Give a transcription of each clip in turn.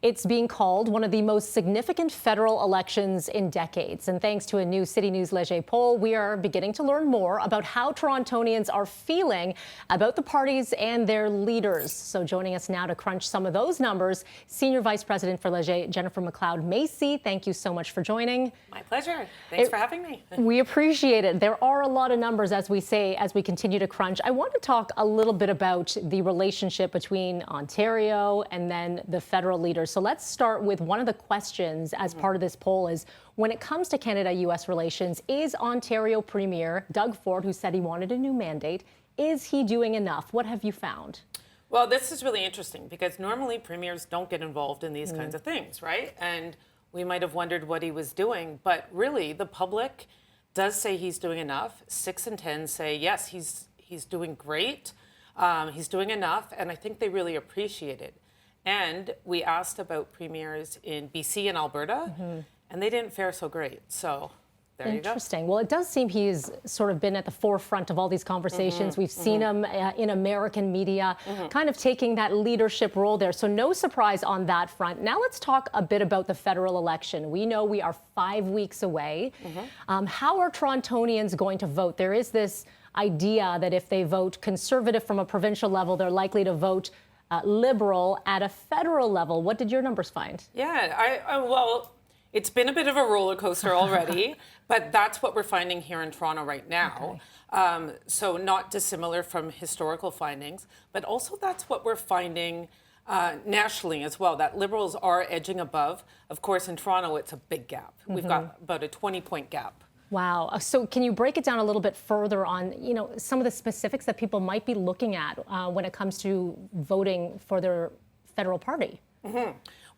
It's being called one of the most significant federal elections in decades. And thanks to a new CityNews Leger poll, we are beginning to learn more about how Torontonians are feeling about the parties and their leaders. So joining us now to crunch some of those numbers, Senior Vice President for Leger, Jennifer McLeod-Macy. Thank you so much for joining. My pleasure. Thanks for having me. We appreciate it. There are a lot of numbers, as we say, as we continue to crunch. I want to talk a little bit about the relationship between Ontario and then the federal leaders. So let's start with one of the questions as part of this poll is, when it comes to Canada-U.S. relations, is Ontario Premier Doug Ford, who said he wanted a new mandate, is he doing enough? What have you found? Well, this is really interesting because normally premiers don't get involved in these kinds of things, right? And we might have wondered what he was doing, but really the public does say he's doing enough. 6 in 10 say, yes, he's doing great. He's doing enough, and I think they really appreciate it. And we asked about premiers in BC and Alberta, and they didn't fare so great. So there you go. Interesting. Well, it does seem he's sort of been at the forefront of all these conversations. We've seen him in American media, kind of taking that leadership role there. So no surprise on that front. Now let's talk a bit about the federal election. We know we are 5 weeks away. How are Torontonians going to vote? There is this idea that if they vote Conservative from a provincial level, they're likely to vote Liberal at a federal level. What did your numbers find? Yeah, well, it's been a bit of a roller coaster already, but that's what we're finding here in Toronto right now. Okay. So not dissimilar from historical findings, but also that's what we're finding nationally as well, that Liberals are edging above. Of course, in Toronto, it's a big gap. We've got about a 20-point gap. Wow. So can you break it down a little bit further on, some of the specifics that people might be looking at when it comes to voting for their federal party?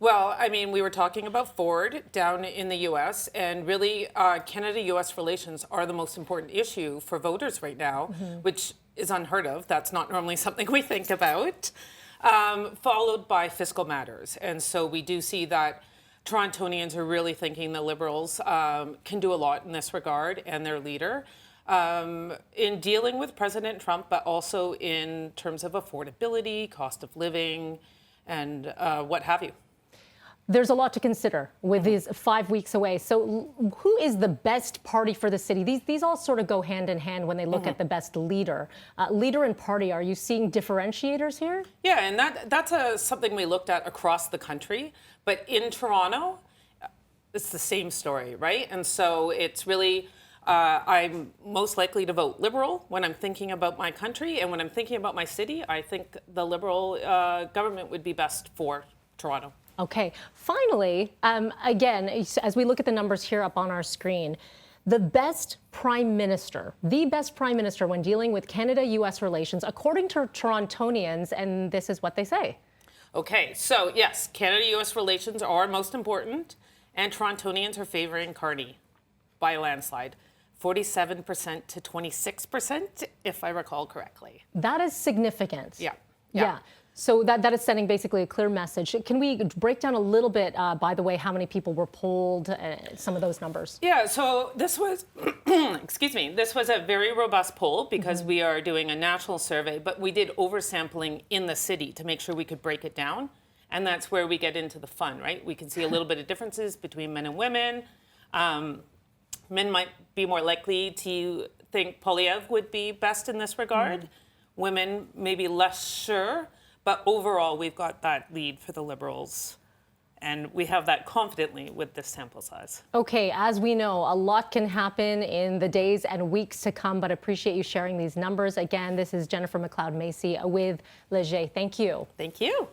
Well, I mean, we were talking about Ford down in the U.S., and really Canada-U.S. relations are the most important issue for voters right now, which is unheard of. That's not normally something we think about, followed by fiscal matters. And so we do see that Torontonians are really thinking the Liberals can do a lot in this regard, and their leader, in dealing with President Trump, but also in terms of affordability, cost of living, and what have you. There's a lot to consider with these 5 weeks away. So who is the best party for the city? These all sort of go hand in hand when they look at the best leader. Leader and party, are you seeing differentiators here? Yeah, and that's something we looked at across the country. But in Toronto, it's the same story, right? And so it's really, I'm most likely to vote Liberal when I'm thinking about my country. And when I'm thinking about my city, I think the Liberal government would be best for Toronto. Okay. Finally, again, as we look at the numbers here up on our screen, the best prime minister when dealing with Canada-U.S. relations, according to Torontonians, and this is what they say. Okay, so yes, Canada-U.S. relations are most important, and Torontonians are favoring Carney by a landslide. 47% to 26%, if I recall correctly. That is significant. Yeah. So that is sending basically a clear message. Can we break down a little bit, by the way, how many people were polled, some of those numbers? Yeah, so this was, excuse me, this was a very robust poll because we are doing a national survey, but we did oversampling in the city to make sure we could break it down. And that's where we get into the fun, right? We can see a little bit of differences between men and women. Men might be more likely to think Poilievre would be best in this regard. Women maybe less sure. But overall, we've got that lead for the Liberals, and we have that confidently with this sample size. Okay, as we know, a lot can happen in the days and weeks to come, but appreciate you sharing these numbers. Again, this is Jennifer McLeod-Macy with Leger. Thank you. Thank you.